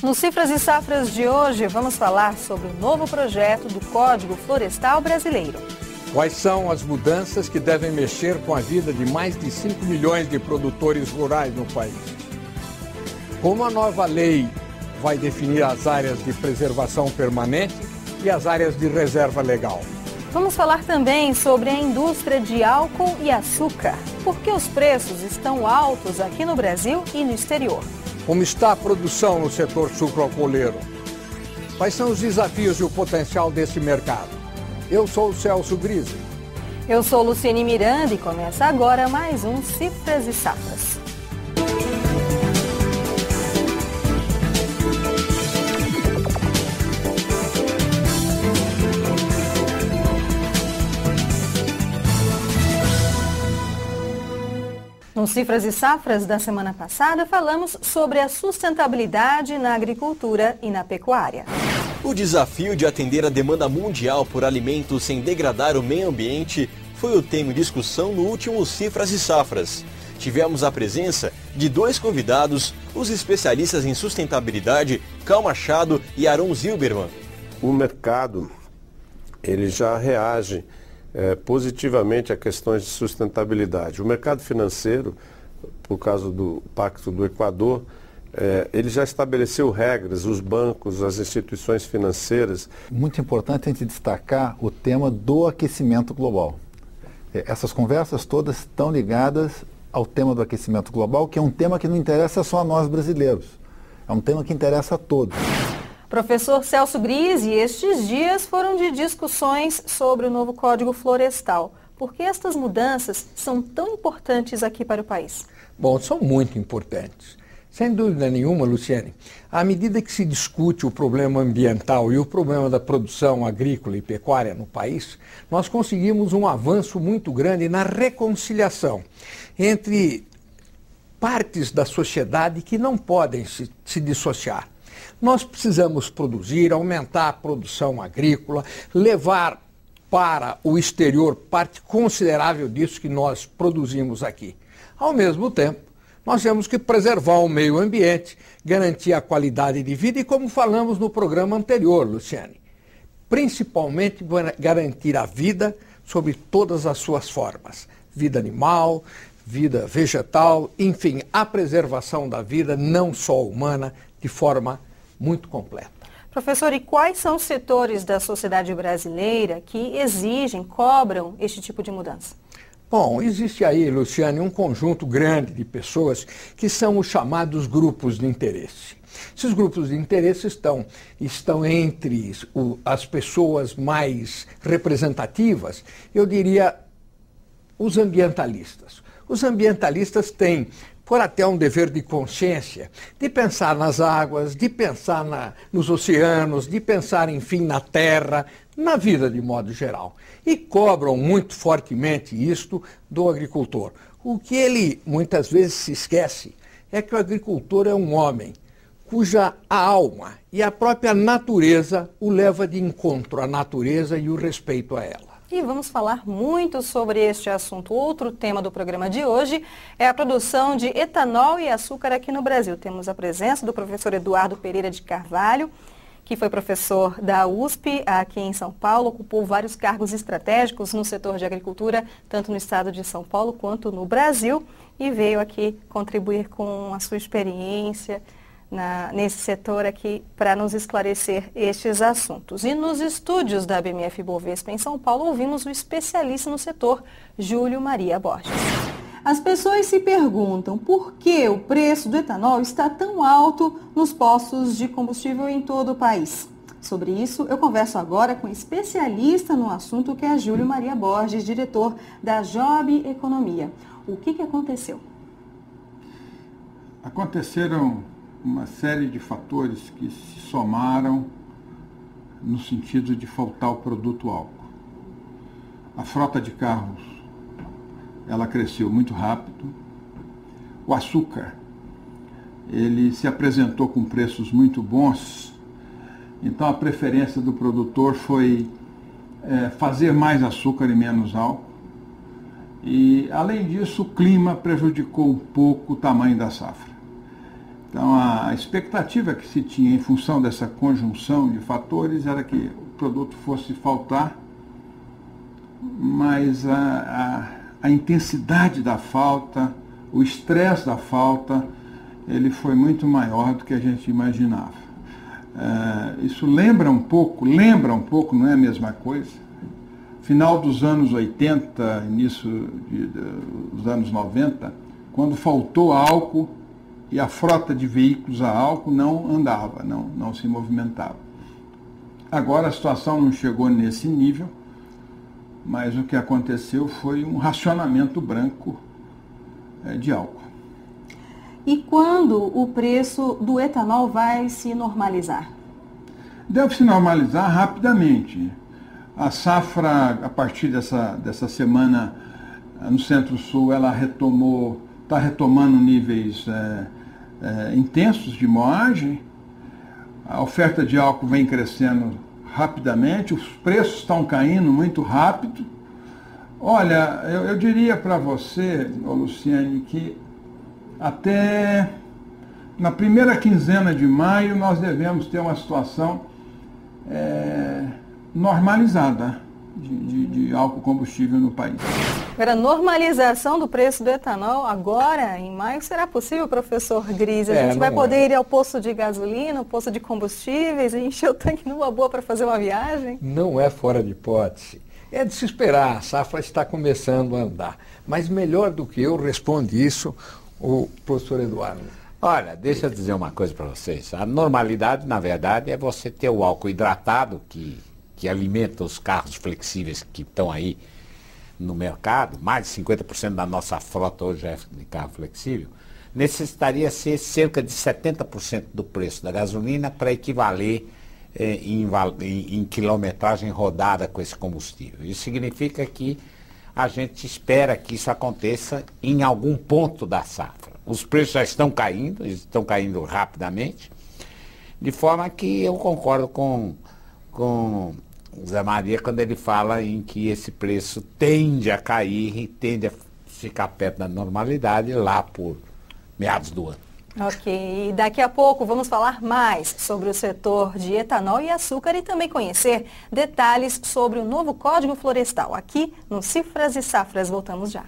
No Cifras e Safras de hoje, vamos falar sobre o novo projeto do Código Florestal Brasileiro. Quais são as mudanças que devem mexer com a vida de mais de 5 milhões de produtores rurais no país? Como a nova lei vai definir as áreas de preservação permanente e as áreas de reserva legal? Vamos falar também sobre a indústria de álcool e açúcar. Por que os preços estão altos aqui no Brasil e no exterior? Como está a produção no setor sucroalcooleiro? Quais são os desafios e o potencial desse mercado? Eu sou o Celso Grise. Eu sou Luciene Miranda e começa agora mais um Cifras e Safras. No Cifras e Safras da semana passada, falamos sobre a sustentabilidade na agricultura e na pecuária. O desafio de atender a demanda mundial por alimentos sem degradar o meio ambiente foi o tema em discussão no último Cifras e Safras. Tivemos a presença de dois convidados, os especialistas em sustentabilidade, Cal Machado e Aron Zilberman. O mercado ele já reage positivamente a questões de sustentabilidade. O mercado financeiro, por causa do Pacto do Equador, ele já estabeleceu regras, os bancos, as instituições financeiras. Muito importante a gente destacar o tema do aquecimento global. Essas conversas todas estão ligadas ao tema do aquecimento global, que é um tema que não interessa só a nós brasileiros, é um tema que interessa a todos. Professor Celso Grise, estes dias foram de discussões sobre o novo Código Florestal. Por que estas mudanças são tão importantes aqui para o país? Bom, são muito importantes. Sem dúvida nenhuma, Luciene, à medida que se discute o problema ambiental e o problema da produção agrícola e pecuária no país, nós conseguimos um avanço muito grande na reconciliação entre partes da sociedade que não podem se dissociar. Nós precisamos produzir, aumentar a produção agrícola, levar para o exterior parte considerável disso que nós produzimos aqui. Ao mesmo tempo, nós temos que preservar o meio ambiente, garantir a qualidade de vida e, como falamos no programa anterior, Luciane, principalmente garantir a vida sob todas as suas formas. Vida animal, vida vegetal, enfim, a preservação da vida, não só humana, de forma muito completa. Professor, e quais são os setores da sociedade brasileira que exigem, cobram este tipo de mudança? Bom, existe aí, Luciane, um conjunto grande de pessoas que são os chamados grupos de interesse. Esses grupos de interesse estão entre as pessoas mais representativas, eu diria, os ambientalistas. Os ambientalistas têm por até um dever de consciência, de pensar nas águas, de pensar nos oceanos, de pensar, enfim, na terra, na vida de modo geral. E cobram muito fortemente isto do agricultor. O que ele muitas vezes se esquece é que o agricultor é um homem cuja alma e a própria natureza o leva de encontro à natureza e o respeito a ela. E vamos falar muito sobre este assunto. Outro tema do programa de hoje é a produção de etanol e açúcar aqui no Brasil. Temos a presença do professor Eduardo Pereira de Carvalho, que foi professor da USP aqui em São Paulo, ocupou vários cargos estratégicos no setor de agricultura, tanto no estado de São Paulo quanto no Brasil, e veio aqui contribuir com a sua experiência nesse setor aqui para nos esclarecer estes assuntos. E nos estúdios da BMF Bovespa em São Paulo, ouvimos o especialista no setor, Júlio Maria Borges. As pessoas se perguntam por que o preço do etanol está tão alto nos postos de combustível em todo o país. Sobre isso, eu converso agora com um especialista no assunto, que é Júlio Maria Borges, diretor da Job Economia. O que aconteceu? Aconteceram uma série de fatores que se somaram no sentido de faltar o produto álcool. A frota de carros, ela cresceu muito rápido. O açúcar, ele se apresentou com preços muito bons, então a preferência do produtor foi fazer mais açúcar e menos álcool. E, além disso, o clima prejudicou um pouco o tamanho da safra. Então, a expectativa que se tinha em função dessa conjunção de fatores era que o produto fosse faltar, mas a intensidade da falta, o estresse da falta, ele foi muito maior do que a gente imaginava. Isso lembra um pouco, não é a mesma coisa. Final dos anos 80, início dos anos 90, quando faltou álcool e a frota de veículos a álcool não andava, não se movimentava. Agora a situação não chegou nesse nível, mas o que aconteceu foi um racionamento branco de álcool. E quando o preço do etanol vai se normalizar? Deve se normalizar rapidamente. A safra, a partir dessa semana, no Centro-Sul, ela está retomando níveis intensos de moagem. A oferta de álcool vem crescendo rapidamente, os preços estão caindo muito rápido. Olha, eu diria para você, Luciane, que até na primeira quinzena de maio nós devemos ter uma situação normalizada de álcool combustível no país. Agora, a normalização do preço do etanol agora, em maio, será possível, professor Grise? A gente vai poder ir ao posto de gasolina, ao posto de combustíveis e encher o tanque numa boa para fazer uma viagem? Não é fora de hipótese. É de se esperar, a safra está começando a andar. Mas melhor do que eu responde isso o professor Eduardo. Olha, deixa eu dizer uma coisa para vocês. A normalidade, na verdade, é você ter o álcool hidratado que alimenta os carros flexíveis que estão aí no mercado. Mais de 50% da nossa frota hoje é de carro flexível. Necessitaria ser cerca de 70% do preço da gasolina para equivaler em quilometragem rodada com esse combustível. Isso significa que a gente espera que isso aconteça em algum ponto da safra. Os preços já estão caindo rapidamente, de forma que eu concordo com o Zé Maria quando ele fala em que esse preço tende a cair e tende a ficar perto da normalidade lá por meados do ano. Ok, e daqui a pouco vamos falar mais sobre o setor de etanol e açúcar e também conhecer detalhes sobre o novo Código Florestal. Aqui no Cifras e Safras, voltamos já.